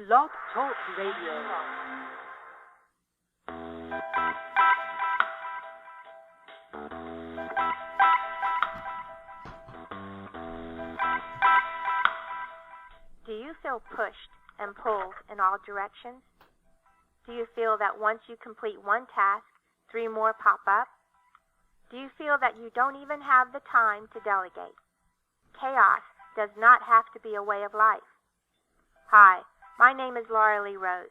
Blog Talk Radio. Do you feel pushed and pulled in all directions? Do you feel that once you complete one task, 3 more pop up? Do you feel that you don't even have the time to delegate? Chaos does not have to be a way of life. Hi, my name is Laura Lee Rose.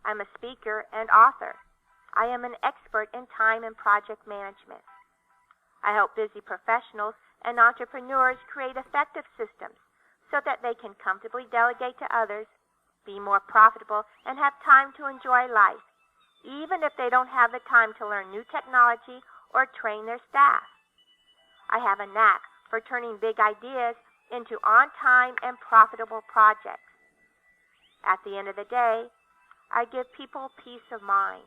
I'm a speaker and author. I am an expert in time and project management. I help busy professionals and entrepreneurs create effective systems so that they can comfortably delegate to others, be more profitable, and have time to enjoy life, even if they don't have the time to learn new technology or train their staff. I have a knack for turning big ideas into on-time and profitable projects. At the end of the day, I give people peace of mind.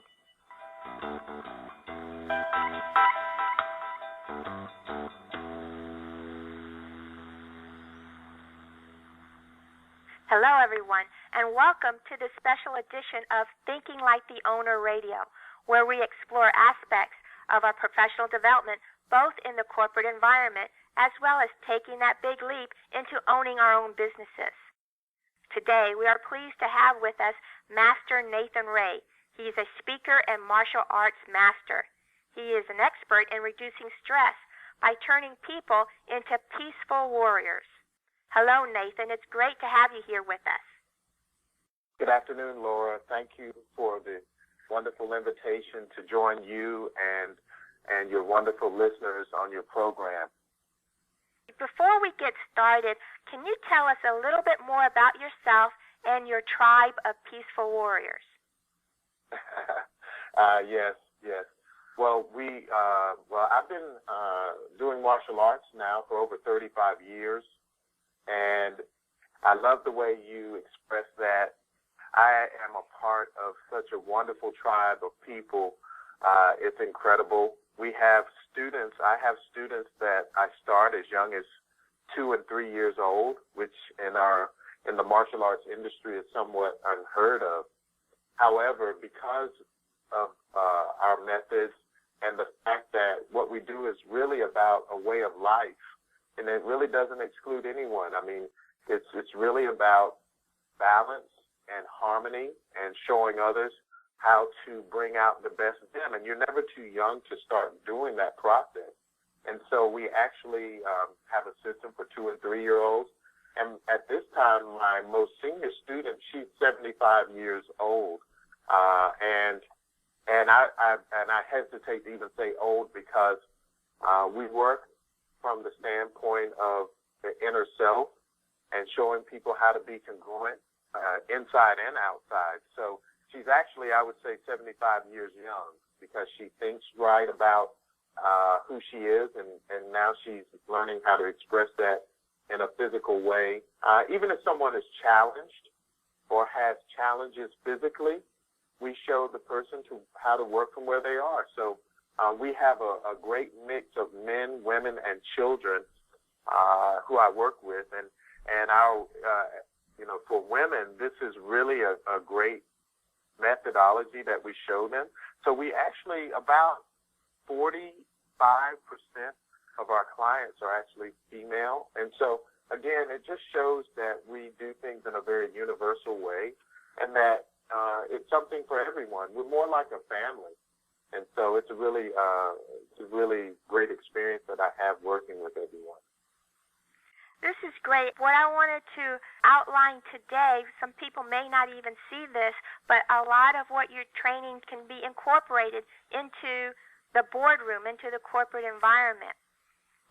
Hello, everyone, and welcome to this special edition of Thinking Like the Owner Radio, where we explore aspects of our professional development, both in the corporate environment as well as taking that big leap into owning our own businesses. Today, we are pleased to have with us Master Nathan Ray. He is a speaker and martial arts master. He is an expert in reducing stress by turning people into peaceful warriors. Hello, Nathan. It's great to have you here with us. Good afternoon, Laura. Thank you for the wonderful invitation to join you and your wonderful listeners on your program. Before we get started, can you tell us a little bit more about yourself and your tribe of peaceful warriors? Yes. Well, I've been doing martial arts now for over 35 years, and I love the way you express that. I am a part of such a wonderful tribe of people. It's incredible. We have students. I have students that I start as young as 2 and 3 years old, which in the martial arts industry is somewhat unheard of. However, because of our methods and the fact that what we do is really about a way of life, and it really doesn't exclude anyone. I mean, it's really about balance and harmony and showing others how to bring out the best of them. And you're never too young to start doing that process. And so we actually have a system for 2 and 3 year olds. And at this time, my most senior student, she's 75 years old. And I hesitate to even say old because we work from the standpoint of the inner self and showing people how to be congruent inside and outside. So she's actually, I would say, 75 years young because she thinks right about who she is, and now she's learning how to express that in a physical way. Even if someone is challenged or has challenges physically, we show the person how to work from where they are. So we have a great mix of men, women, and children who I work with, and our for women, this is really a great methodology that we show them. So we actually, about 45% of our clients are actually female. And so, again, it just shows that we do things in a very universal way and that it's something for everyone. We're more like a family. And so it's a really great experience that I have working with everyone. This is great. What I wanted to outline today, some people may not even see this, but a lot of what you're training can be incorporated into the boardroom, into the corporate environment.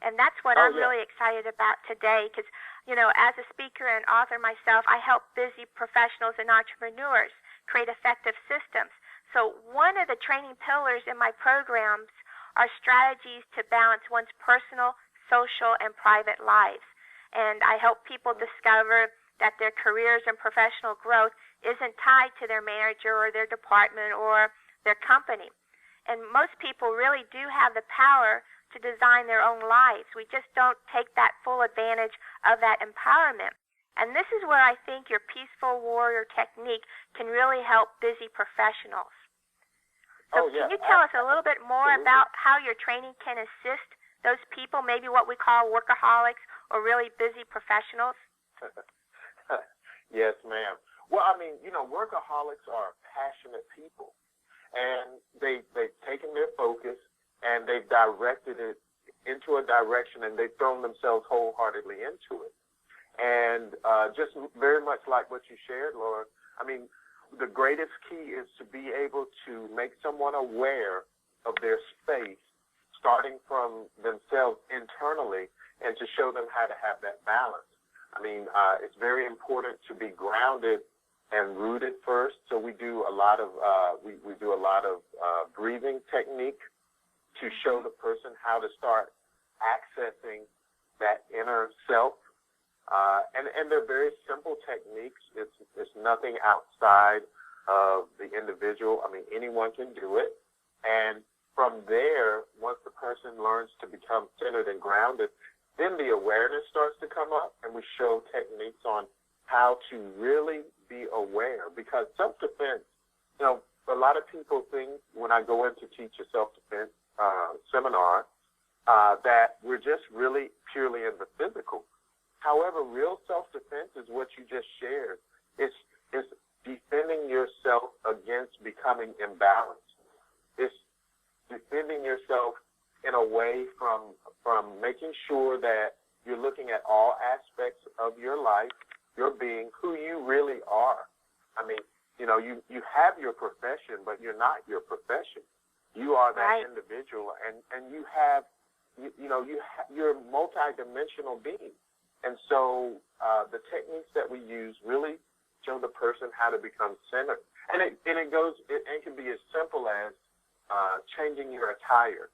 And that's what I'm really excited about today because, as a speaker and author myself, I help busy professionals and entrepreneurs create effective systems. So one of the training pillars in my programs are strategies to balance one's personal, social, and private lives. And I help people discover that their careers and professional growth isn't tied to their manager or their department or their company. And most people really do have the power to design their own lives. We just don't take that full advantage of that empowerment. And this is where I think your peaceful warrior technique can really help busy professionals. So can you tell us a little bit more about how your training can assist those people, maybe what we call workaholics or really busy professionals? Yes, ma'am. Well, I mean, workaholics are passionate people, and they've taken their focus and they've directed it into a direction, and they've thrown themselves wholeheartedly into it. And just very much like what you shared, Laura, I mean, the greatest key is to be able to make someone aware of their space, starting from themselves internally, and to show them how to have that balance. I mean, it's very important to be grounded and rooted first. So we do a lot of breathing technique to show the person how to start accessing that inner self. And they're very simple techniques. It's nothing outside of the individual. I mean, anyone can do it. And from there, once the person learns to become centered and grounded, then the awareness starts to come up, and we show techniques on how to really be aware. Because self-defense, a lot of people think when I go in to teach a self-defense seminar that we're just really purely in the physical. However, real self-defense is what you just shared. It's defending yourself against becoming imbalanced. It's defending yourself in a way from making sure that you're looking at all aspects of your life, your being, who you really are. I mean, you have your profession, but you're not your profession. You are that individual, and you're a multidimensional being. And so the techniques that we use really show the person how to become centered. And it can be as simple as changing your attire,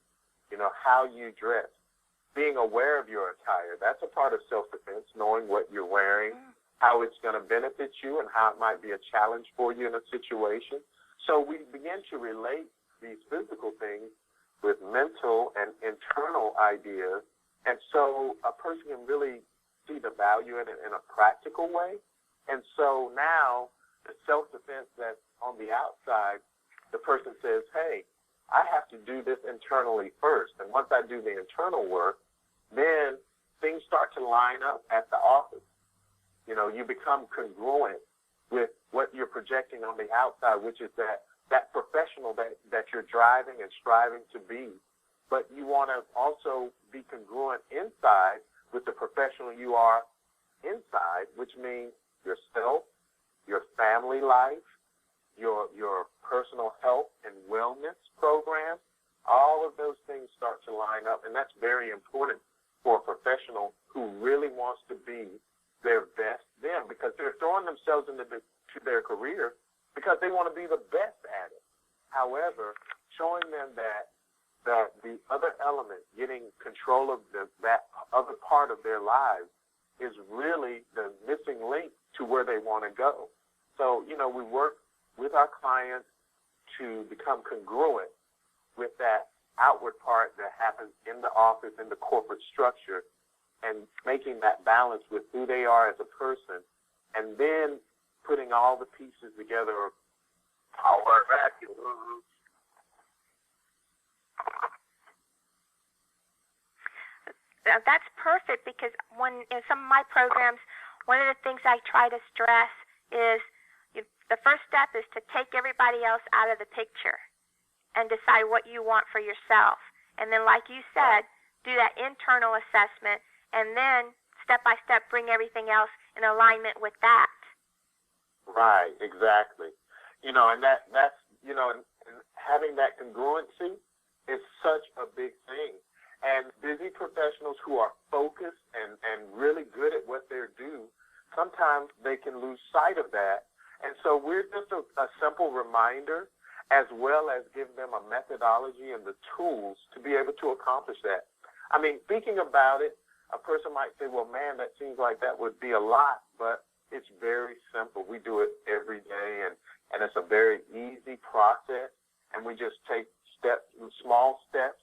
how you dress, being aware of your attire. That's a part of self-defense, knowing what you're wearing, how it's going to benefit you, and how it might be a challenge for you in a situation. So we begin to relate these physical things with mental and internal ideas, and so a person can really see the value in it in a practical way. And so now the self-defense that's on the outside, the person says, hey, I have to do this internally first. And once I do the internal work, then things start to line up at the office. You become congruent with what you're projecting on the outside, which is that professional that you're driving and striving to be. But you want to also be congruent inside with the professional you are inside, which means yourself, your family life, your personal health and wellness programs. All of those things start to line up, and that's very important for a professional who really wants to be their best them, because they're throwing themselves into their career because they want to be the best at it. However, showing them that the other element, getting control of that other part of their lives, is really the missing link to where they want to go. So, we work with our clients to become congruent with that outward part that happens in the office, in the corporate structure, and making that balance with who they are as a person, and then putting all the pieces together of power vacuum. That's perfect, because in some of my programs, one of the things I try to stress is the first step is to take everybody else out of the picture and decide what you want for yourself. And then, like you said, do that internal assessment, and then step by step bring everything else in alignment with that. Right, exactly. And that's and having that congruency is such a big thing. And busy professionals who are focused and really good at what they do, sometimes they can lose sight of that. And so we're just a simple reminder, as well as give them a methodology and the tools to be able to accomplish that. I mean, thinking about it, a person might say, well, man, that seems like that would be a lot, but it's very simple. We do it every day, and it's a very easy process, and we just take small steps,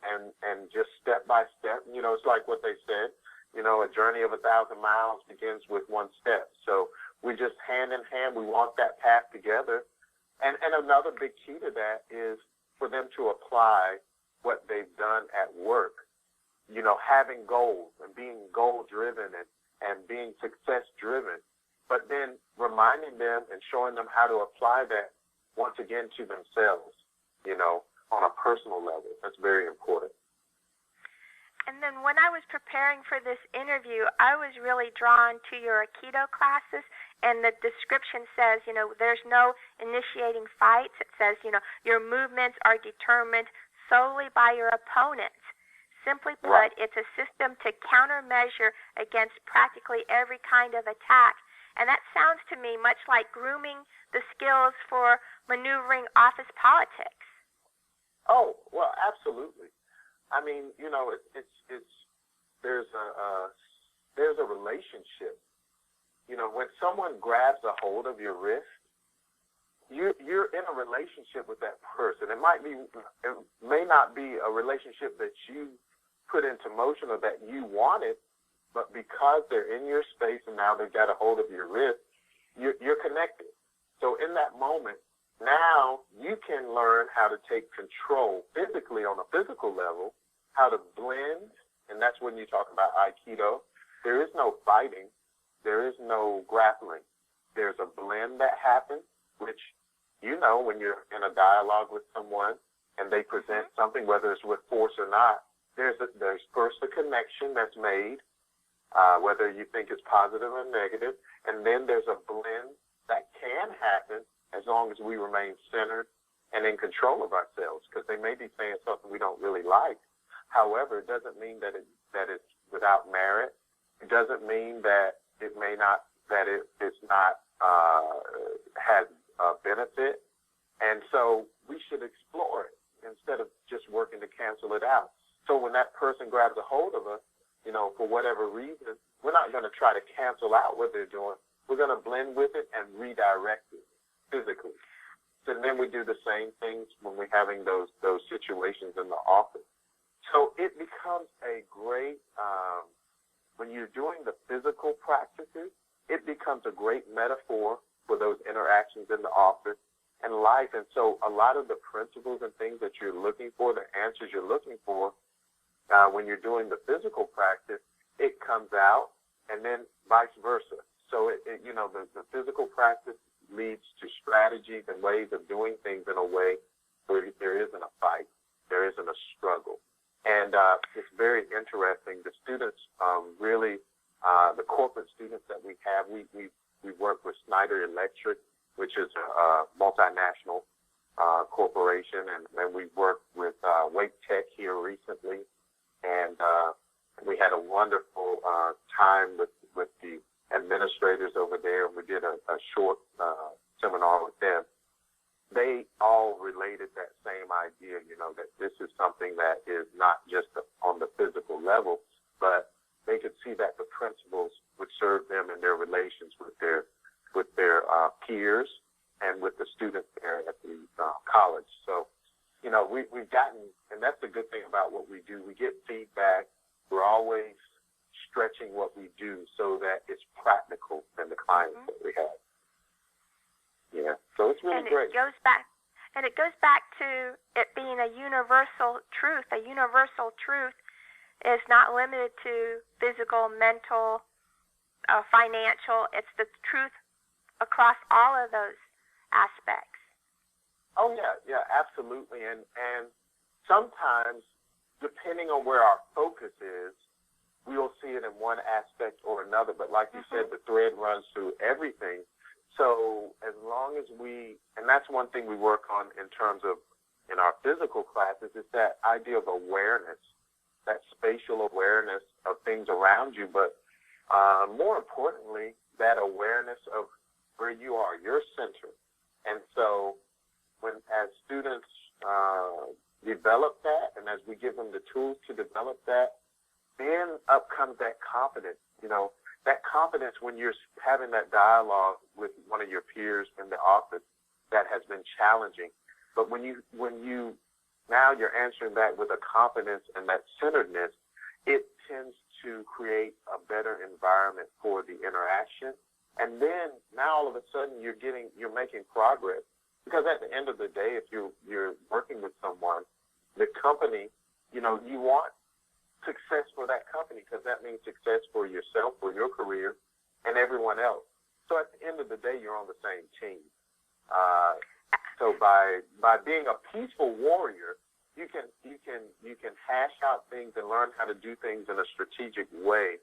and just step by step. It's like what they said, a journey of 1,000 miles begins with one step. So we just hand in hand, we walk that path together. And another big key to that is for them to apply what they've done at work, you know, having goals and being goal-driven and being success-driven, but then reminding them and showing them how to apply that once again to themselves, you know, on a personal level. That's very important. And then when I was preparing for this interview, I was really drawn to your Aikido classes, and the description says, you know, there's no initiating fights. It says, you know, your movements are determined solely by your opponent. Simply put, Right. it's a system to countermeasure against practically every kind of attack. And that sounds to me much like grooming the skills for maneuvering office politics. Oh, well, absolutely. I mean, you know, there's a relationship. You know, when someone grabs a hold of your wrist, you're in a relationship with that person. It may not be a relationship that you put into motion or that you wanted, but because they're in your space and now they've got a hold of your wrist, you're connected. So in that moment, now you can learn how to take control physically on a physical level, how to blend, and that's when you talk about Aikido. There is no fighting. There is no grappling. There's a blend that happens, which, you know, when you're in a dialogue with someone and they present something, whether it's with force or not, there's first a connection that's made, whether you think it's positive or negative, and then there's a blend that can happen as long as we remain centered and in control of ourselves, because they may be saying something we don't really like. However, it doesn't mean that it's without merit. It doesn't mean that it's not has a benefit. And so we should explore it instead of just working to cancel it out. So when that person grabs a hold of us, you know, for whatever reason, we're not going to try to cancel out what they're doing. We're going to blend with it and redirect it physically. And then we do the same things when we're having those situations in the office. So it becomes a great, when you're doing the physical practices, it becomes a great metaphor for those interactions in the office and life. And so a lot of the principles and things that you're looking for, the answers you're looking for, when you're doing the physical practice, it comes out, and then vice versa. So, you know, the physical practice leads to strategies and ways of doing things in a way where there isn't a fight, there isn't a struggle. And it's very interesting. The students really, the corporate students that we have, we work with Schneider Electric, which is a multinational corporation, and we worked with Wake Tech here recently. And we had a wonderful time with the administrators over there. We did a short seminar with them. They all related that same idea, you know, that this is something that is not just on the physical level, but they could see that the principles would serve them in their relations with their peers and with the students there at the college. So, you know, we've gotten, and that's the good thing about what we do. We get feedback. We're always stretching what we do so that it's practical in the clients that we have. Yeah, so it's really great. It goes back to it being a universal truth. A universal truth is not limited to physical, mental, financial. It's the truth across all of those aspects. Oh, yeah, absolutely. And sometimes, depending on where our focus is, we will see it in one aspect or another. But like you said, the thread runs through everything. So as long as and that's one thing we work on in terms of in our physical classes, is that idea of awareness, that spatial awareness of things around you. But more importantly, that awareness of where you are, your center. And so as students develop that, and as we give them the tools to develop that, then up comes that confidence, you know, that confidence when you're having that dialogue with one of your peers in the office that has been challenging. But when you now you're answering that with a confidence and that centeredness, it tends to create a better environment for the interaction. And then now all of a sudden you're making progress. Because at the end of the day, if you're working with someone, the company, you want success for that company, because that means success for yourself, for your career, and everyone else. So at the end of the day, you're on the same team. So by being a peaceful warrior, you can hash out things and learn how to do things in a strategic way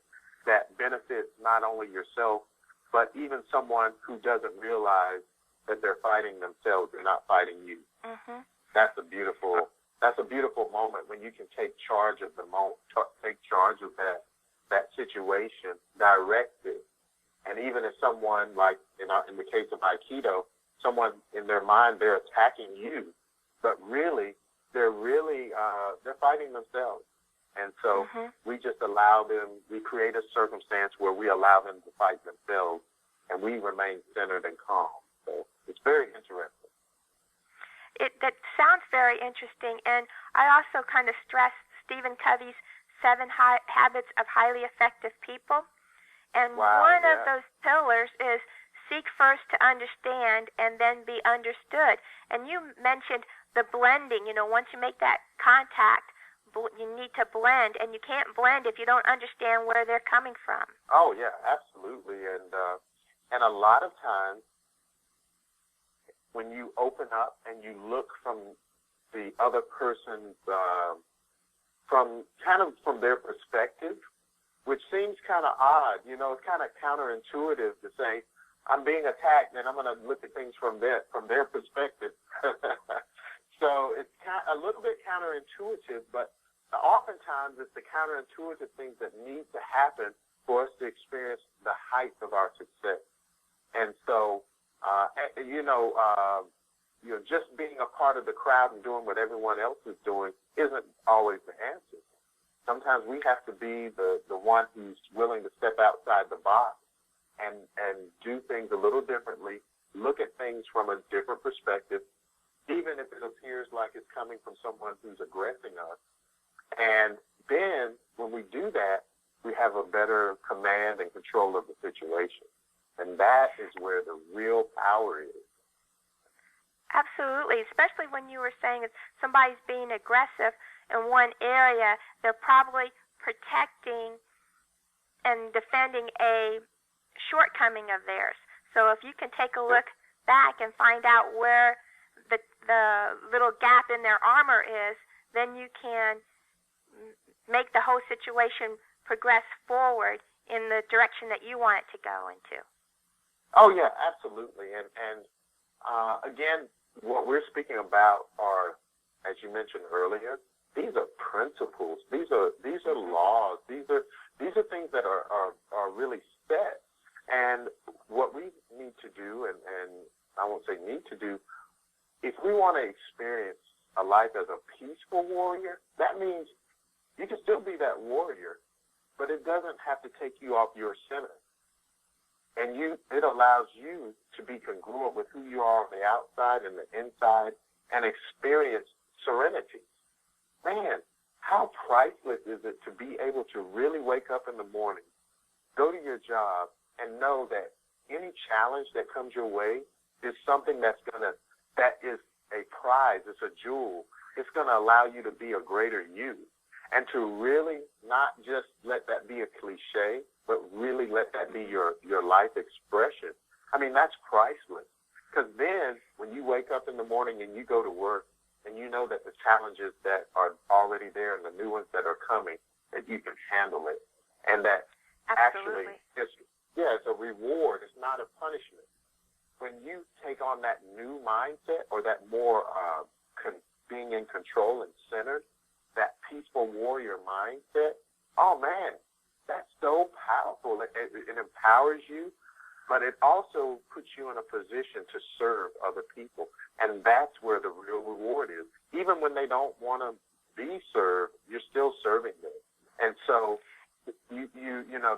that benefits not only yourself, but even someone who doesn't realize that they're fighting themselves. They're not fighting you. Mm-hmm. That's a beautiful moment when you can take charge of the moment, take charge of that situation, direct it. And even if someone, like in the case of Aikido, someone in their mind, they're attacking you, but really, they're fighting themselves. And so we just allow them, we create a circumstance where we allow them to fight themselves, and we remain centered and calm. So it's very interesting. That sounds very interesting, and I also kind of stress Stephen Covey's 7 Habits of Highly Effective People, and one of those pillars is seek first to understand and then be understood. And you mentioned the blending. Once you make that contact, you need to blend, and you can't blend if you don't understand where they're coming from. Oh yeah, absolutely, and a lot of times, when you open up and you look from the other person's, from their perspective, which seems kind of odd, it's kind of counterintuitive to say, I'm being attacked and I'm going to look at things from their perspective. So it's a little bit counterintuitive, but oftentimes it's the counterintuitive things that need to happen for us to experience the height of our success. And so, just being a part of the crowd and doing what everyone else is doing isn't always the answer. Sometimes we have to be the one who's willing to step outside the box and do things a little differently, look at things from a different perspective, even if it appears like it's coming from someone who's aggressing us. And then when we do that, we have a better command and control of the situation. And that is where the real power is. Absolutely, especially when you were saying if somebody's being aggressive in one area, they're probably protecting and defending a shortcoming of theirs. So if you can take a look back and find out where the little gap in their armor is, then you can make the whole situation progress forward in the direction that you want it to go into. Oh yeah, absolutely. And again, what we're speaking about are, as you mentioned earlier, these are principles. These are laws. These are things that are really set. And what we need to do, and I won't say need to do, if we want to experience a life as a peaceful warrior, that means you can still be that warrior, but it doesn't have to take you off your center. And it allows you to be congruent with who you are on the outside and the inside and experience serenity. Man, how priceless is it to be able to really wake up in the morning, go to your job, and know that any challenge that comes your way is something that is a prize, it's a jewel. It's going to allow you to be a greater you. And to really not just let that be a cliche, but really let that be your life expression. I mean, that's priceless. Because then when you wake up in the morning and you go to work and you know that the challenges that are already there and the new ones that are coming, that you can handle it. And that Absolutely. it's a reward. It's not a punishment. When you take on that new mindset or that more being in control and centered, that peaceful warrior mindset, oh man, that's so powerful. It empowers you, but it also puts you in a position to serve other people. And that's where the real reward is. Even when they don't want to be served, you're still serving them. And so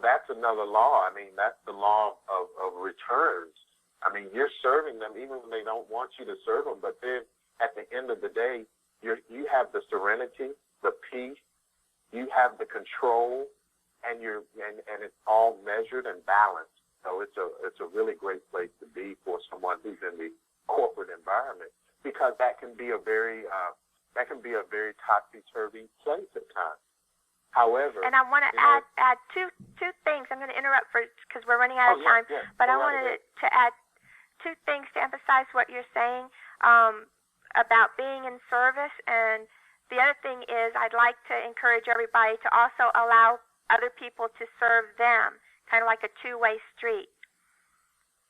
that's another law. I mean, that's the law of returns. I mean, you're serving them even when they don't want you to serve them. But then at the end of the day, you have the serenity, the peace, you have the control, and it's all measured and balanced. So it's a really great place to be for someone who's in the corporate environment, because that can be a very topsy-turvy place at times. However, and I want to add two things. I'm going to interrupt because we're running out of time, but I wanted to add two things to emphasize what you're saying about being in service. And the other thing is, I'd like to encourage everybody to also allow other people to serve them, kind of like a two-way street.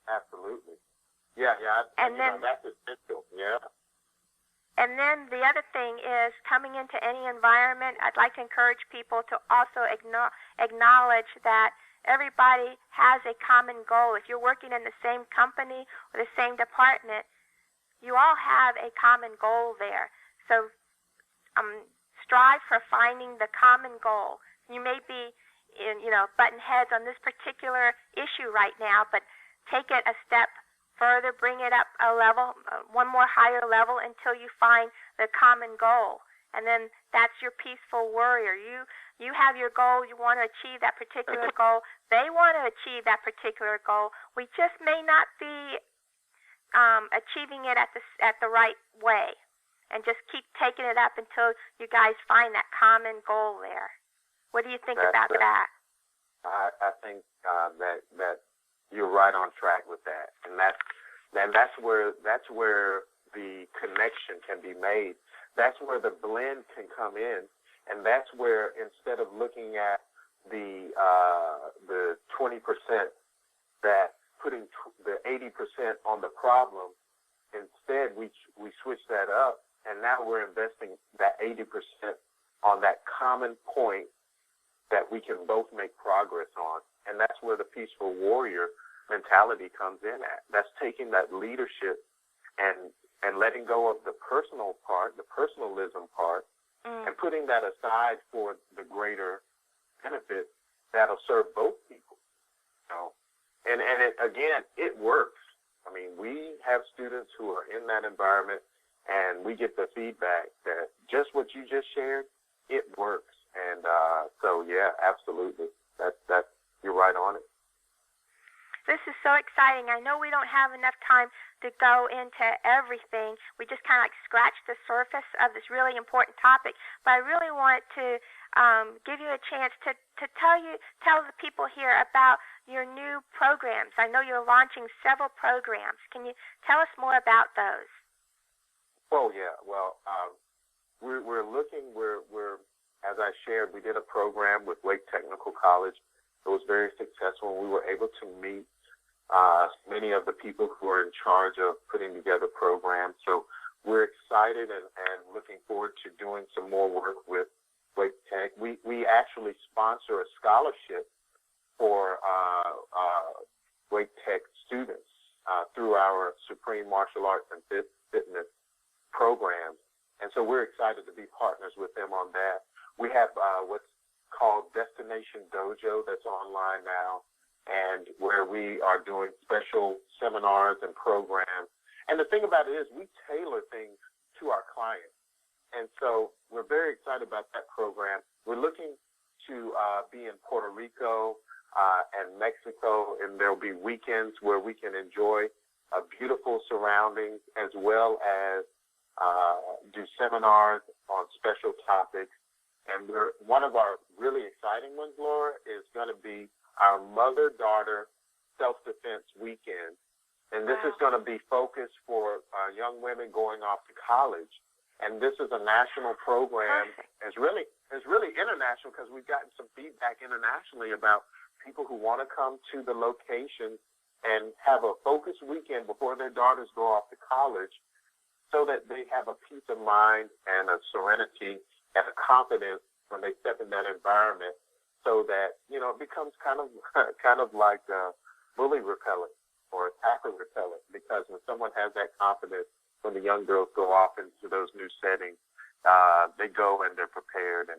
Absolutely. Yeah. And then that's essential. Yeah. And then the other thing is, coming into any environment, I'd like to encourage people to also acknowledge that everybody has a common goal. If you're working in the same company or the same department, you all have a common goal there. So strive for finding the common goal. You may be button heads on this particular issue right now, but take it a step further, bring it up a level, one more higher level, until you find the common goal. And then that's your peaceful warrior. You have your goal. You want to achieve that particular goal. They want to achieve that particular goal. We just may not be achieving it at the right way. And just keep taking it up until you guys find that common goal there. What do you think about that? I think that you're right on track with that, and that's where the connection can be made. That's where the blend can come in, and that's where, instead of looking at the 20%, that putting the 80% on the problem, instead we switch that up, and now we're investing that 80% on that common point that we can both make progress on. And that's where the peaceful warrior mentality comes in at. That's taking that leadership and letting go of the personal part, the personalism part, and putting that aside for the greater benefit that'll serve both people. And it works. I mean, we have students who are in that environment, and we get the feedback that just what you just shared, it works. And so, yeah, absolutely. That's you're right on it. This is so exciting. I know we don't have enough time to go into everything. We just kind of like scratched the surface of this really important topic. But I really want to give you a chance to tell the people here about your new programs. I know you're launching several programs. Can you tell us more about those? Oh, yeah. Well, we're looking. We're as I shared, we did a program with Wake Technical College. It was very successful. We were able to meet many of the people who are in charge of putting together programs. So we're excited and looking forward to doing some more work with Wake Tech. We actually sponsor a scholarship for Wake Tech students through our Supreme Martial Arts and Fitness programs. And so we're excited to be partners with them on that. We have what's called Destination Dojo that's online now, and where we are doing special seminars and programs. And the thing about it is we tailor things to our clients. And so we're very excited about that program. We're looking to be in Puerto Rico and Mexico, and there'll be weekends where we can enjoy beautiful surroundings, as well as do seminars on special topics. And one of our really exciting ones, Laura, is going to be our mother-daughter self-defense weekend. And this is going to be focused for young women going off to college. And this is a national program. It's really international, because we've gotten some feedback internationally about people who want to come to the location and have a focused weekend before their daughters go off to college, so that they have a peace of mind and a serenity and a confidence when they step in that environment, so that, it becomes kind of like bully repellent or attacker repellent, because when someone has that confidence, when the young girls go off into those new settings, they go and they're prepared, and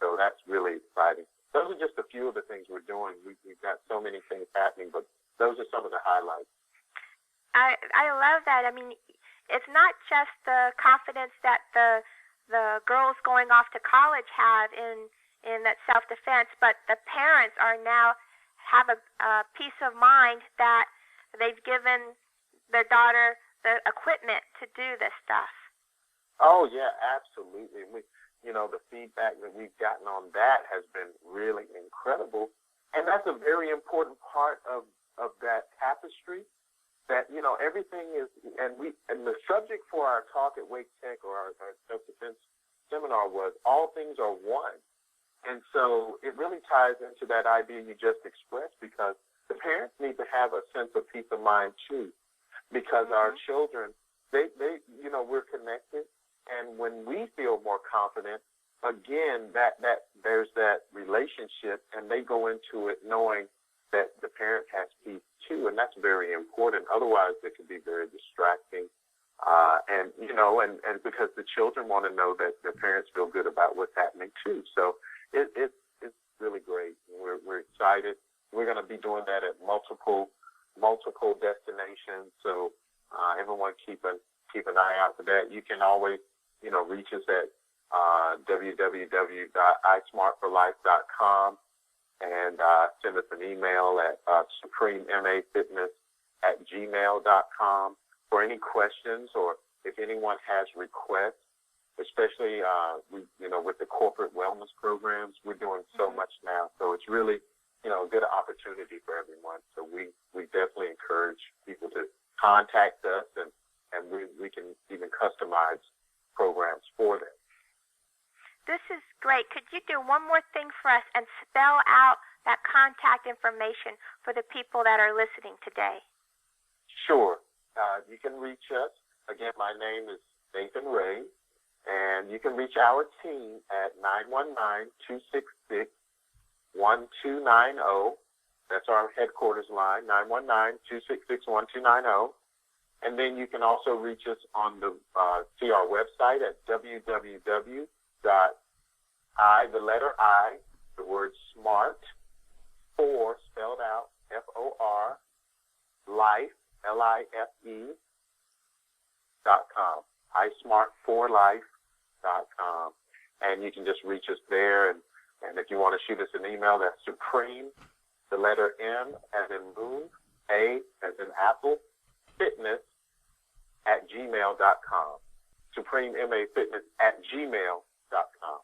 so that's really exciting. Those are just a few of the things we're doing. We've got so many things happening, but those are some of the highlights. I love that. I mean, it's not just the confidence that the girls going off to college have in in that self-defense, but the parents are now have a peace of mind that they've given their daughter the equipment to do this stuff. Oh, yeah, absolutely. The feedback that we've gotten on that has been really incredible. And that's a very important part of that tapestry, that, everything is, and the subject for our talk at Wake Tech, or our self-defense seminar, was all things are one. And so it really ties into that idea you just expressed, because the parents need to have a sense of peace of mind too, because our children, they we're connected. And when we feel more confident, again, that there's that relationship, and they go into it knowing that the parent has peace too, and that's very important. Otherwise, it can be very distracting, and because the children want to know that their parents feel good about what's happening too. So it's really great. We're excited. We're going to be doing that at multiple destinations. So everyone keep an eye out for that. You can always reach us at www.ismartforlife.com and send us an email at suprememafitness@gmail.com for any questions, or if anyone has requests, especially with the corporate wellness programs. We're doing so much now, so it's really a good opportunity for everyone. So we definitely encourage people to contact us, and we can even customize programs for them. This is great. Could you do one more thing for us and spell out that contact information for the people that are listening today? Sure. You can reach us. Again, my name is Nathan Ray, and you can reach our team at 919-266-1290. That's our headquarters line, 919-266-1290. And then you can also reach us on see our website at smart, spelled out, FOR, life, LIFE.com, ismartforlife.com. And you can just reach us there. And if you want to shoot us an email, that's Supreme, the letter M as in moon, A as in apple, fitness @gmail.com. suprememafitness@gmail.com.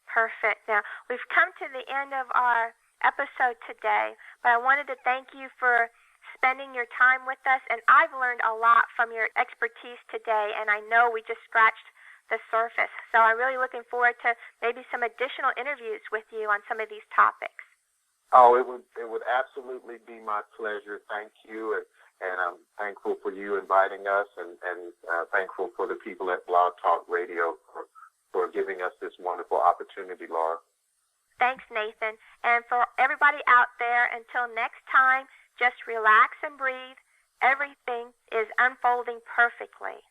Perfect. Now, we've come to the end of our episode today, but I wanted to thank you for spending your time with us, and I've learned a lot from your expertise today, and I know we just scratched the surface. So I'm really looking forward to maybe some additional interviews with you on some of these topics. Oh, it would absolutely be my pleasure. Thank you, and I'm thankful for you inviting us, and thankful for the people at Blog Talk Radio for giving us this wonderful opportunity, Laura. Thanks, Nathan. And for everybody out there, until next time, just relax and breathe. Everything is unfolding perfectly.